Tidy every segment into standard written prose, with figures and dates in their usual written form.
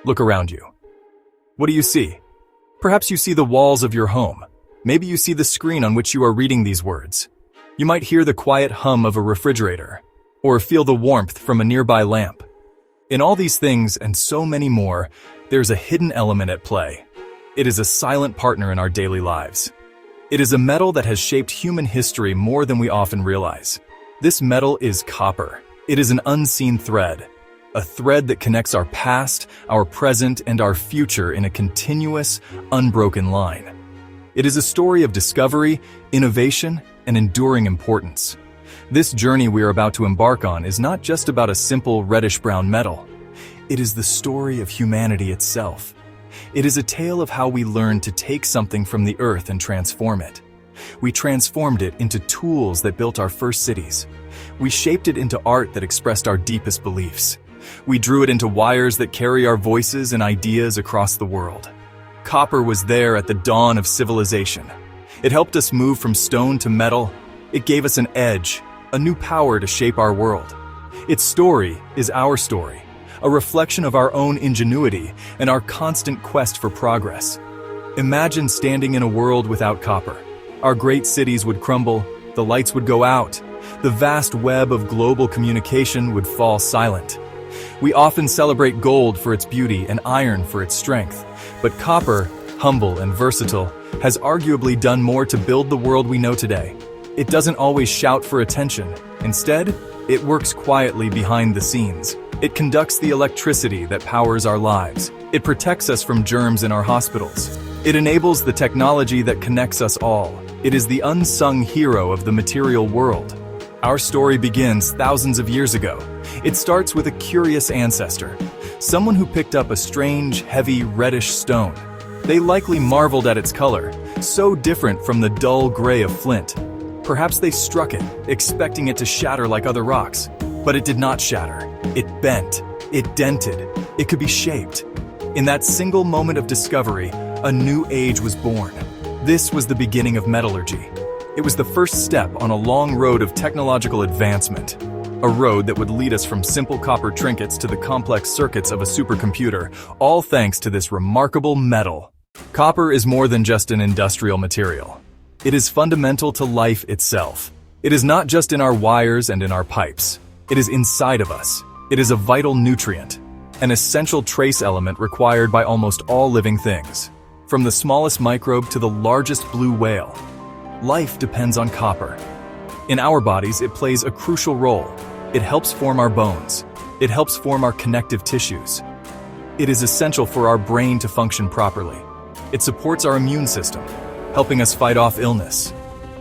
Look around you. What do you see? Perhaps you see the walls of your home. Maybe you see the screen on which you are reading these words. You might hear the quiet hum of a refrigerator, or feel the warmth from a nearby lamp. In all these things, and so many more, there's a hidden element at play. It is a silent partner in our daily lives. It is a metal that has shaped human history more than we often realize. This metal is copper. It is an unseen thread, a thread that connects our past, our present, and our future in a continuous, unbroken line. It is a story of discovery, innovation, and enduring importance. This journey we are about to embark on is not just about a simple reddish-brown metal. It is the story of humanity itself. It is a tale of how we learned to take something from the earth and transform it. We transformed it into tools that built our first cities. We shaped it into art that expressed our deepest beliefs. We drew it into wires that carry our voices and ideas across the world. Copper was there at the dawn of civilization. It helped us move from stone to metal. It gave us an edge, a new power to shape our world. Its story is our story, a reflection of our own ingenuity and our constant quest for progress. Imagine standing in a world without copper. Our great cities would crumble, the lights would go out, the vast web of global communication would fall silent. We often celebrate gold for its beauty and iron for its strength, but copper, humble and versatile, has arguably done more to build the world we know today. It doesn't always shout for attention. Instead, it works quietly behind the scenes. It conducts the electricity that powers our lives. It protects us from germs in our hospitals. It enables the technology that connects us all. It is the unsung hero of the material world. Our story begins thousands of years ago. It starts with a curious ancestor, someone who picked up a strange, heavy, reddish stone. They likely marveled at its color, so different from the dull gray of flint. Perhaps they struck it, expecting it to shatter like other rocks. But it did not shatter. It bent. It dented. It could be shaped. In that single moment of discovery, a new age was born. This was the beginning of metallurgy. It was the first step on a long road of technological advancement. A road that would lead us from simple copper trinkets to the complex circuits of a supercomputer, all thanks to this remarkable metal. Copper is more than just an industrial material. It is fundamental to life itself. It is not just in our wires and in our pipes. It is inside of us. It is a vital nutrient, an essential trace element required by almost all living things. From the smallest microbe to the largest blue whale, life depends on copper. In our bodies, it plays a crucial role. It helps form our bones. It helps form our connective tissues. It is essential for our brain to function properly. It supports our immune system, helping us fight off illness.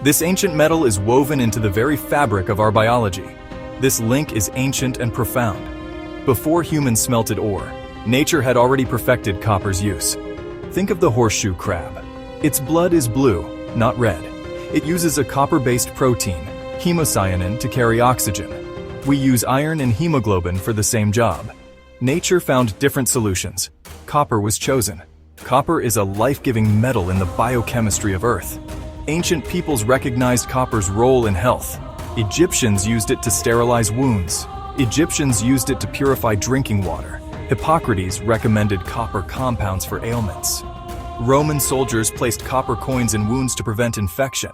This ancient metal is woven into the very fabric of our biology. This link is ancient and profound. Before humans smelted ore, nature had already perfected copper's use. Think of the horseshoe crab. Its blood is blue, not red. It uses a copper-based protein, hemocyanin, to carry oxygen. We use iron and hemoglobin for the same job. Nature found different solutions. Copper was chosen. Copper is a life-giving metal in the biochemistry of Earth. Ancient peoples recognized copper's role in health. Egyptians used it to sterilize wounds. Egyptians used it to purify drinking water. Hippocrates recommended copper compounds for ailments. Roman soldiers placed copper coins in wounds to prevent infection.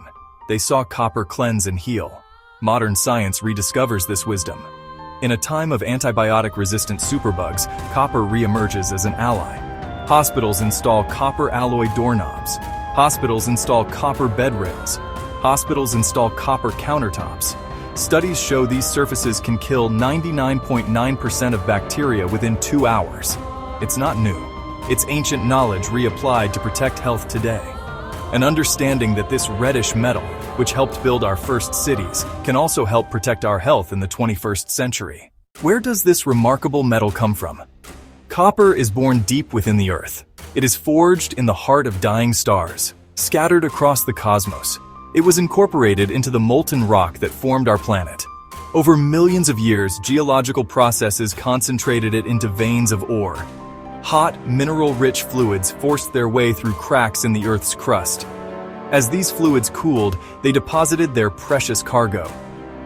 They saw copper cleanse and heal. Modern science rediscovers this wisdom. In a time of antibiotic-resistant superbugs, copper reemerges as an ally. Hospitals install copper alloy doorknobs. Hospitals install copper bed rails. Hospitals install copper countertops. Studies show these surfaces can kill 99.9% of bacteria within 2 hours. It's not new. It's ancient knowledge reapplied to protect health today. An understanding that this reddish metal, which helped build our first cities, can also help protect our health in the 21st century. Where does this remarkable metal come from? Copper is born deep within the earth. It is forged in the heart of dying stars, scattered across the cosmos. It was incorporated into the molten rock that formed our planet. Over millions of years, geological processes concentrated it into veins of ore. Hot, mineral-rich fluids forced their way through cracks in the Earth's crust. As these fluids cooled, they deposited their precious cargo.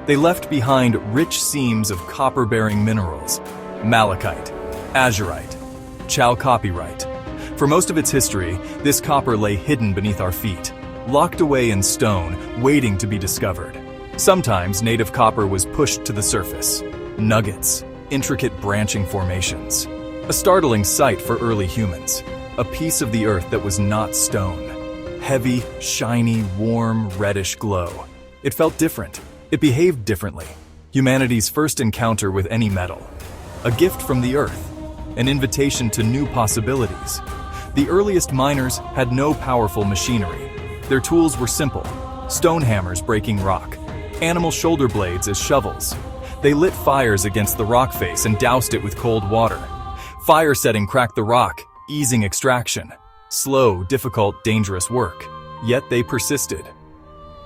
They left behind rich seams of copper-bearing minerals: malachite, azurite, Chow copyright. For most of its history, this copper lay hidden beneath our feet, locked away in stone, waiting to be discovered. Sometimes native copper was pushed to the surface. Nuggets, intricate branching formations. A startling sight for early humans. A piece of the earth that was not stone. Heavy, shiny, warm, reddish glow. It felt different. It behaved differently. Humanity's first encounter with any metal. A gift from the earth. An invitation to new possibilities. The earliest miners had no powerful machinery. Their tools were simple. Stone hammers breaking rock. Animal shoulder blades as shovels. They lit fires against the rock face and doused it with cold water. Fire setting cracked the rock, easing extraction. Slow, difficult, dangerous work. Yet they persisted.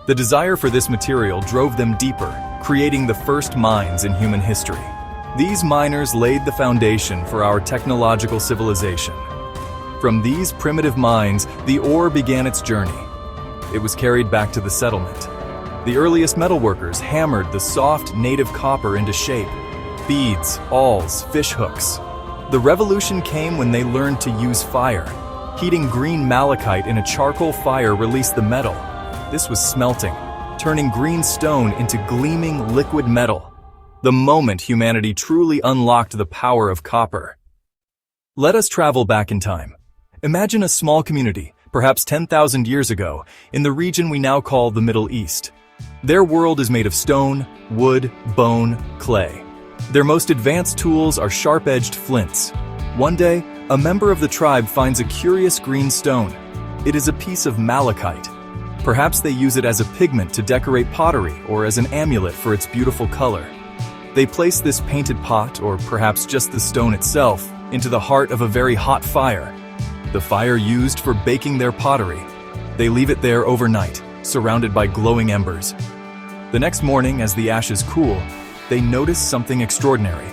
The desire for this material drove them deeper, creating the first mines in human history. These miners laid the foundation for our technological civilization. From these primitive mines, the ore began its journey. It was carried back to the settlement. The earliest metalworkers hammered the soft native copper into shape. Beads, awls, fish hooks. The revolution came when they learned to use fire. Heating green malachite in a charcoal fire released the metal. This was smelting, turning green stone into gleaming liquid metal. The moment humanity truly unlocked the power of copper. Let us travel back in time. Imagine a small community, perhaps 10,000 years ago, in the region we now call the Middle East. Their world is made of stone, wood, bone, clay. Their most advanced tools are sharp-edged flints. One day, a member of the tribe finds a curious green stone. It is a piece of malachite. Perhaps they use it as a pigment to decorate pottery or as an amulet for its beautiful color. They place this painted pot, or perhaps just the stone itself, into the heart of a very hot fire. The fire used for baking their pottery. They leave it there overnight, surrounded by glowing embers. The next morning, as the ashes cool, they notice something extraordinary.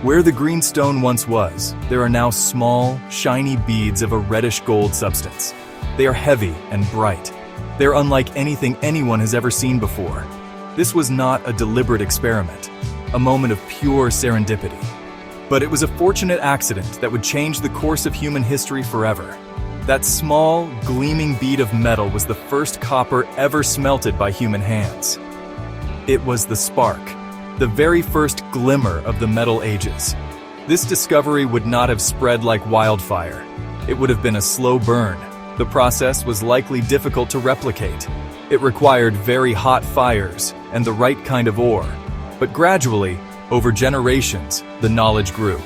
Where the green stone once was, there are now small, shiny beads of a reddish gold substance. They are heavy and bright. They are unlike anything anyone has ever seen before. This was not a deliberate experiment, a moment of pure serendipity. But it was a fortunate accident that would change the course of human history forever. That small, gleaming bead of metal was the first copper ever smelted by human hands. It was the spark, the very first glimmer of the Metal Ages. This discovery would not have spread like wildfire. It would have been a slow burn. The process was likely difficult to replicate. It required very hot fires and the right kind of ore. But gradually, over generations, the knowledge grew.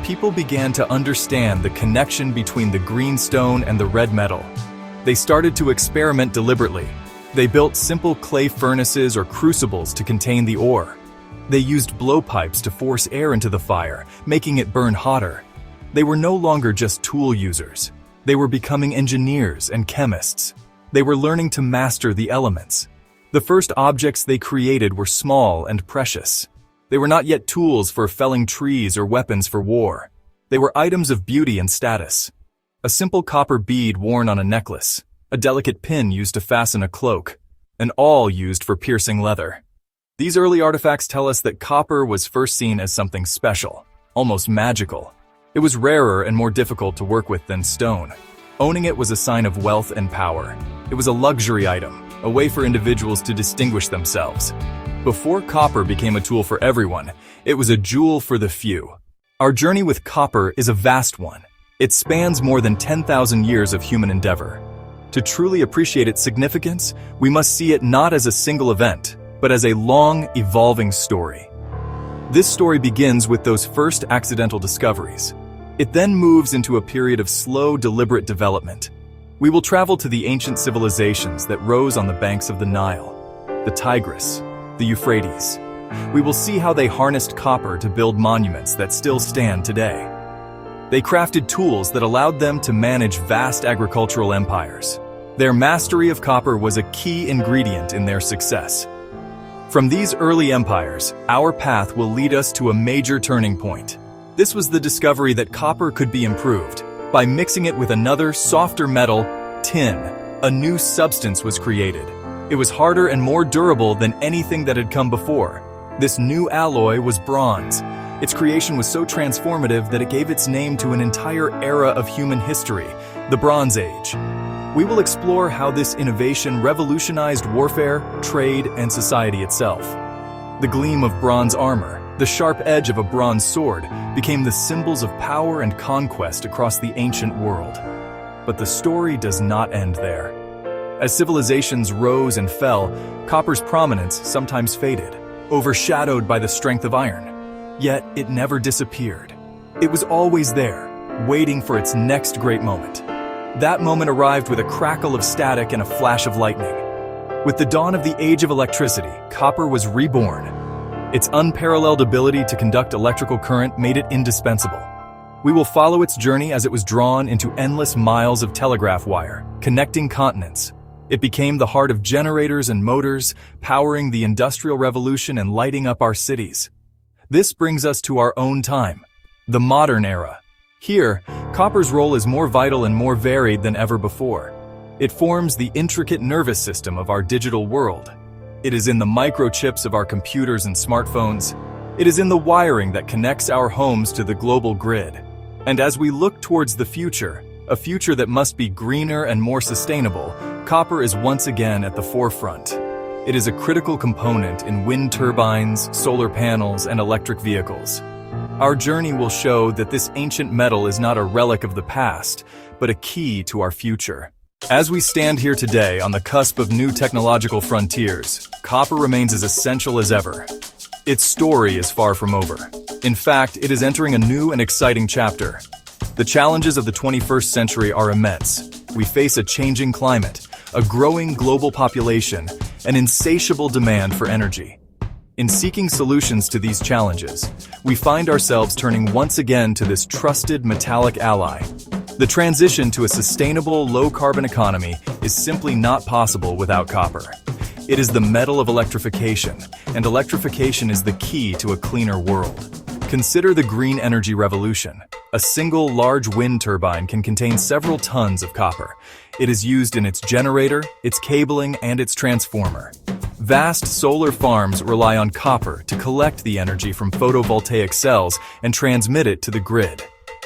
People began to understand the connection between the green stone and the red metal. They started to experiment deliberately. They built simple clay furnaces or crucibles to contain the ore. They used blowpipes to force air into the fire, making it burn hotter. They were no longer just tool users. They were becoming engineers and chemists. They were learning to master the elements. The first objects they created were small and precious. They were not yet tools for felling trees or weapons for war. They were items of beauty and status. A simple copper bead worn on a necklace, a delicate pin used to fasten a cloak, an awl used for piercing leather. These early artifacts tell us that copper was first seen as something special, almost magical. It was rarer and more difficult to work with than stone. Owning it was a sign of wealth and power. It was a luxury item, a way for individuals to distinguish themselves. Before copper became a tool for everyone, it was a jewel for the few. Our journey with copper is a vast one. It spans more than 10,000 years of human endeavor. To truly appreciate its significance, we must see it not as a single event, but as a long, evolving story. This story begins with those first accidental discoveries. It then moves into a period of slow, deliberate development. We will travel to the ancient civilizations that rose on the banks of the Nile, the Tigris, the Euphrates. We will see how they harnessed copper to build monuments that still stand today. They crafted tools that allowed them to manage vast agricultural empires. Their mastery of copper was a key ingredient in their success. From these early empires, our path will lead us to a major turning point. This was the discovery that copper could be improved. By mixing it with another, softer metal, tin, a new substance was created. It was harder and more durable than anything that had come before. This new alloy was bronze. Its creation was so transformative that it gave its name to an entire era of human history, the Bronze Age. We will explore how this innovation revolutionized warfare, trade, and society itself. The gleam of bronze armor, the sharp edge of a bronze sword, became the symbols of power and conquest across the ancient world. But the story does not end there. As civilizations rose and fell, copper's prominence sometimes faded, overshadowed by the strength of iron. Yet it never disappeared. It was always there, waiting for its next great moment. That moment arrived with a crackle of static and a flash of lightning. With the dawn of the age of electricity, copper was reborn. Its unparalleled ability to conduct electrical current made it indispensable. We will follow its journey as it was drawn into endless miles of telegraph wire, connecting continents. It became the heart of generators and motors, powering the Industrial Revolution and lighting up our cities. This brings us to our own time, the modern era. Here, copper's role is more vital and more varied than ever before. It forms the intricate nervous system of our digital world. It is in the microchips of our computers and smartphones. It is in the wiring that connects our homes to the global grid. And as we look towards the future, a future that must be greener and more sustainable, copper is once again at the forefront. It is a critical component in wind turbines, solar panels, and electric vehicles. Our journey will show that this ancient metal is not a relic of the past, but a key to our future. As we stand here today on the cusp of new technological frontiers, copper remains as essential as ever. Its story is far from over. In fact, it is entering a new and exciting chapter. The challenges of the 21st century are immense. We face a changing climate, a growing global population, an insatiable demand for energy. In seeking solutions to these challenges, we find ourselves turning once again to this trusted metallic ally. The transition to a sustainable, low-carbon economy is simply not possible without copper. It is the metal of electrification, and electrification is the key to a cleaner world. Consider the green energy revolution. A single large wind turbine can contain several tons of copper. It is used in its generator, its cabling, and its transformer. Vast solar farms rely on copper to collect the energy from photovoltaic cells and transmit it to the grid.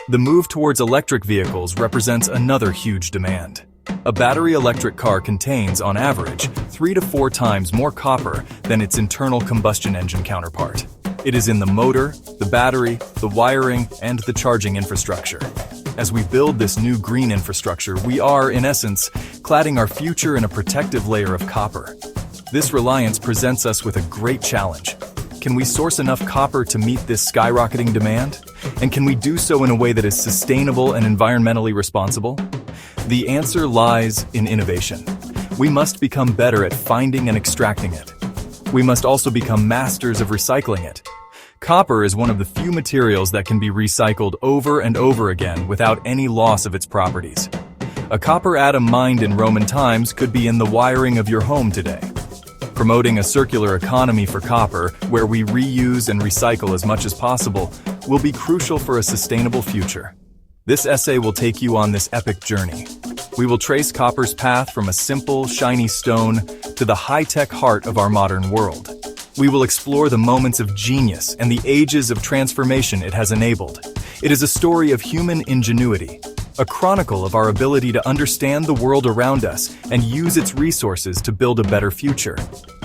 The move towards electric vehicles represents another huge demand. A battery electric car contains, on average, 3 to 4 times more copper than its internal combustion engine counterpart. It is in the motor, the battery, the wiring, and the charging infrastructure. As we build this new green infrastructure, we are, in essence, cladding our future in a protective layer of copper. This reliance presents us with a great challenge. Can we source enough copper to meet this skyrocketing demand? And can we do so in a way that is sustainable and environmentally responsible? The answer lies in innovation. We must become better at finding and extracting it. We must also become masters of recycling it. Copper is one of the few materials that can be recycled over and over again without any loss of its properties. A copper atom mined in Roman times could be in the wiring of your home today. Promoting a circular economy for copper, where we reuse and recycle as much as possible, will be crucial for a sustainable future. This essay will take you on this epic journey. We will trace copper's path from a simple, shiny stone to the high-tech heart of our modern world. We will explore the moments of genius and the ages of transformation it has enabled. It is a story of human ingenuity, a chronicle of our ability to understand the world around us and use its resources to build a better future.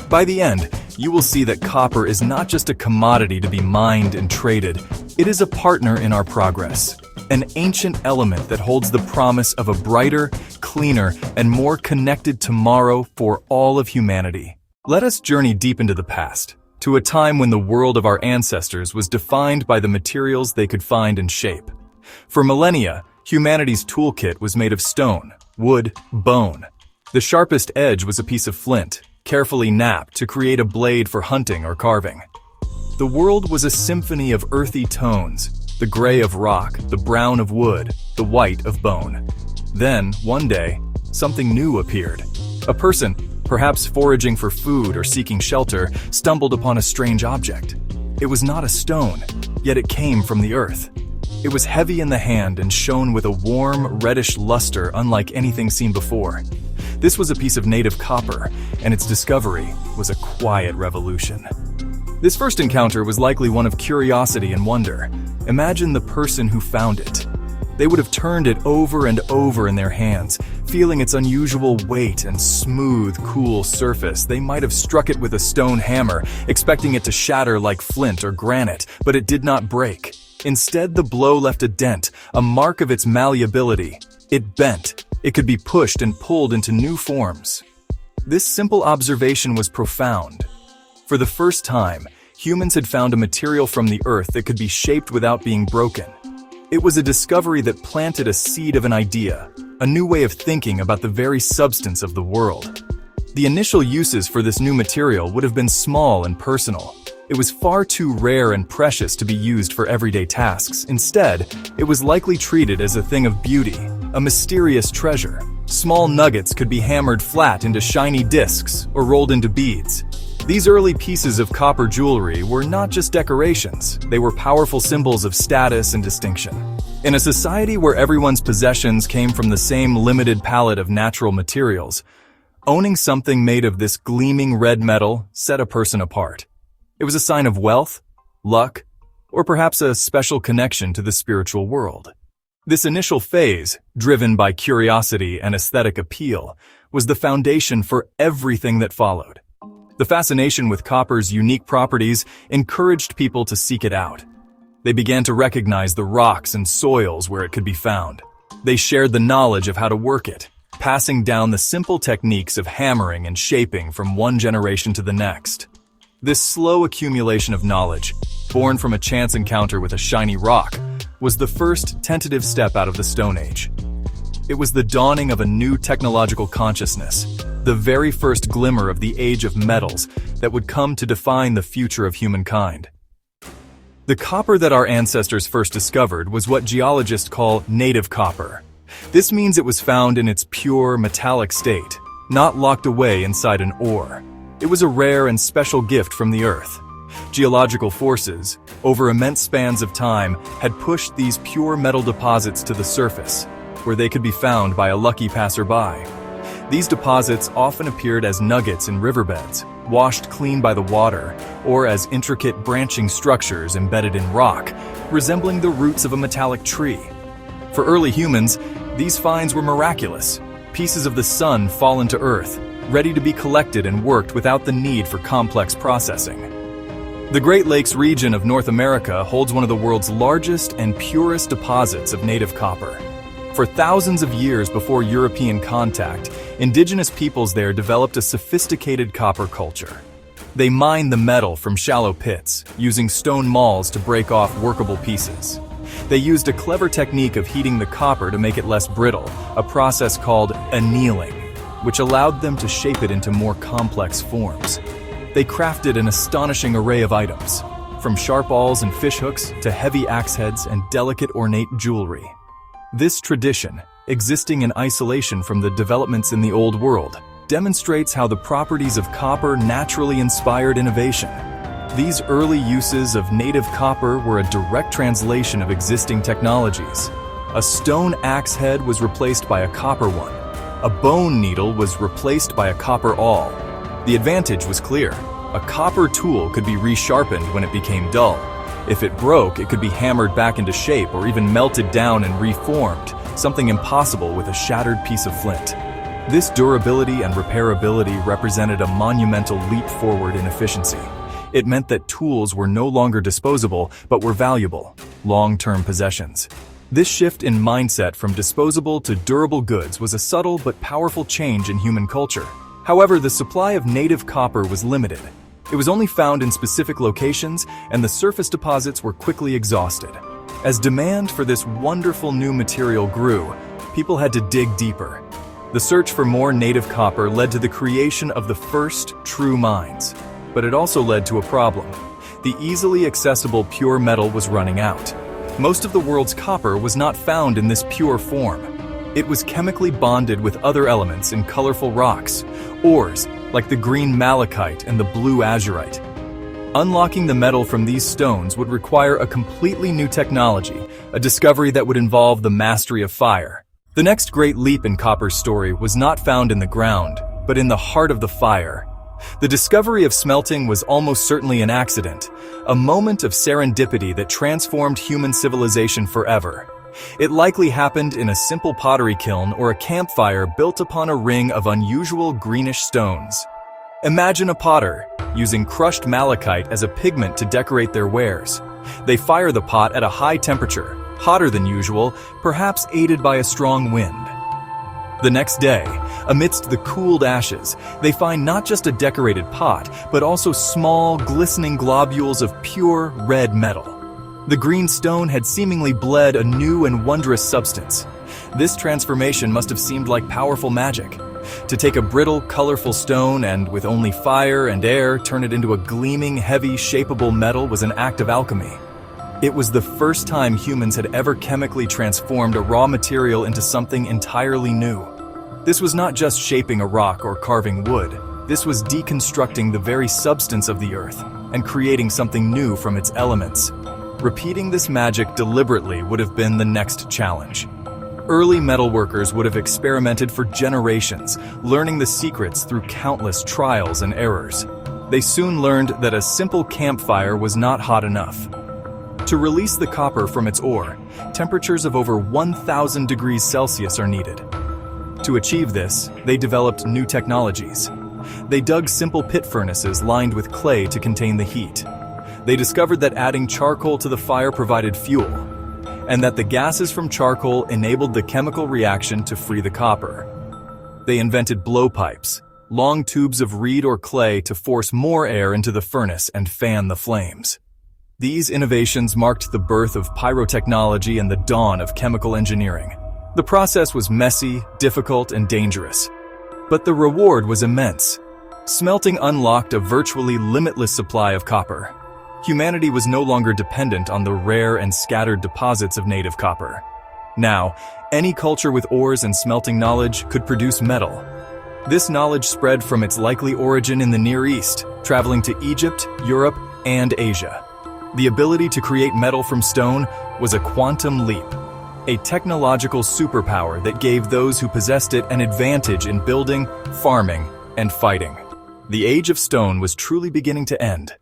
By the end, you will see that copper is not just a commodity to be mined and traded, it is a partner in our progress. An ancient element that holds the promise of a brighter, cleaner, and more connected tomorrow for all of humanity. Let us journey deep into the past, to a time when the world of our ancestors was defined by the materials they could find and shape. For millennia, humanity's toolkit was made of stone, wood, bone. The sharpest edge was a piece of flint, carefully knapped to create a blade for hunting or carving. The world was a symphony of earthy tones, the gray of rock, the brown of wood, the white of bone. Then, one day, something new appeared. A person, perhaps foraging for food or seeking shelter, stumbled upon a strange object. It was not a stone, yet it came from the earth. It was heavy in the hand and shone with a warm, reddish luster unlike anything seen before. This was a piece of native copper, and its discovery was a quiet revolution. This first encounter was likely one of curiosity and wonder. Imagine the person who found it. They would have turned it over and over in their hands, feeling its unusual weight and smooth, cool surface. They might have struck it with a stone hammer, expecting it to shatter like flint or granite, but it did not break. Instead, the blow left a dent, a mark of its malleability. It bent. It could be pushed and pulled into new forms. This simple observation was profound. For the first time, humans had found a material from the earth that could be shaped without being broken. It was a discovery that planted a seed of an idea, a new way of thinking about the very substance of the world. The initial uses for this new material would have been small and personal. It was far too rare and precious to be used for everyday tasks. Instead, it was likely treated as a thing of beauty, a mysterious treasure. Small nuggets could be hammered flat into shiny discs or rolled into beads. These early pieces of copper jewelry were not just decorations, they were powerful symbols of status and distinction. In a society where everyone's possessions came from the same limited palette of natural materials, owning something made of this gleaming red metal set a person apart. It was a sign of wealth, luck, or perhaps a special connection to the spiritual world. This initial phase, driven by curiosity and aesthetic appeal, was the foundation for everything that followed. The fascination with copper's unique properties encouraged people to seek it out. They began to recognize the rocks and soils where it could be found. They shared the knowledge of how to work it, passing down the simple techniques of hammering and shaping from one generation to the next. This slow accumulation of knowledge, born from a chance encounter with a shiny rock, was the first tentative step out of the Stone Age. It was the dawning of a new technological consciousness, the very first glimmer of the age of metals that would come to define the future of humankind. The copper that our ancestors first discovered was what geologists call native copper. This means it was found in its pure, metallic state, not locked away inside an ore. It was a rare and special gift from the earth. Geological forces, over immense spans of time, had pushed these pure metal deposits to the surface, where they could be found by a lucky passerby. These deposits often appeared as nuggets in riverbeds, washed clean by the water, or as intricate branching structures embedded in rock, resembling the roots of a metallic tree. For early humans, these finds were miraculous, pieces of the sun fallen to earth, ready to be collected and worked without the need for complex processing. The Great Lakes region of North America holds one of the world's largest and purest deposits of native copper. For thousands of years before European contact, indigenous peoples there developed a sophisticated copper culture. They mined the metal from shallow pits, using stone mauls to break off workable pieces. They used a clever technique of heating the copper to make it less brittle, a process called annealing, which allowed them to shape it into more complex forms. They crafted an astonishing array of items, from sharp awls and fishhooks to heavy axe heads and delicate ornate jewelry. This tradition, existing in isolation from the developments in the Old World, demonstrates how the properties of copper naturally inspired innovation. These early uses of native copper were a direct translation of existing technologies. A stone axe head was replaced by a copper one. A bone needle was replaced by a copper awl. The advantage was clear. A copper tool could be resharpened when it became dull. If it broke, it could be hammered back into shape or even melted down and reformed, something impossible with a shattered piece of flint. This durability and repairability represented a monumental leap forward in efficiency. It meant that tools were no longer disposable, but were valuable, long-term possessions. This shift in mindset from disposable to durable goods was a subtle but powerful change in human culture. However, the supply of native copper was limited. It was only found in specific locations, and the surface deposits were quickly exhausted. As demand for this wonderful new material grew, people had to dig deeper. The search for more native copper led to the creation of the first true mines. But it also led to a problem. The easily accessible pure metal was running out. Most of the world's copper was not found in this pure form. It was chemically bonded with other elements in colorful rocks, ores like the green malachite and the blue azurite. Unlocking the metal from these stones would require a completely new technology, a discovery that would involve the mastery of fire. The next great leap in copper's story was not found in the ground, but in the heart of the fire. The discovery of smelting was almost certainly an accident, a moment of serendipity that transformed human civilization forever. It likely happened in a simple pottery kiln or a campfire built upon a ring of unusual greenish stones. Imagine a potter using crushed malachite as a pigment to decorate their wares. They fire the pot at a high temperature, hotter than usual, perhaps aided by a strong wind. The next day, amidst the cooled ashes, they find not just a decorated pot, but also small, glistening globules of pure red metal. The green stone had seemingly bled a new and wondrous substance. This transformation must have seemed like powerful magic. To take a brittle, colorful stone and, with only fire and air, turn it into a gleaming, heavy, shapeable metal was an act of alchemy. It was the first time humans had ever chemically transformed a raw material into something entirely new. This was not just shaping a rock or carving wood. This was deconstructing the very substance of the earth and creating something new from its elements. Repeating this magic deliberately would have been the next challenge. Early metalworkers would have experimented for generations, learning the secrets through countless trials and errors. They soon learned that a simple campfire was not hot enough. To release the copper from its ore, temperatures of over 1,000 degrees Celsius are needed. To achieve this, they developed new technologies. They dug simple pit furnaces lined with clay to contain the heat. They discovered that adding charcoal to the fire provided fuel, and that the gases from charcoal enabled the chemical reaction to free the copper. They invented blowpipes, long tubes of reed or clay to force more air into the furnace and fan the flames. These innovations marked the birth of pyrotechnology and the dawn of chemical engineering. The process was messy, difficult, and dangerous, but the reward was immense. Smelting unlocked a virtually limitless supply of copper. Humanity was no longer dependent on the rare and scattered deposits of native copper. Now, any culture with ores and smelting knowledge could produce metal. This knowledge spread from its likely origin in the Near East, traveling to Egypt, Europe, and Asia. The ability to create metal from stone was a quantum leap, a technological superpower that gave those who possessed it an advantage in building, farming, and fighting. The age of stone was truly beginning to end.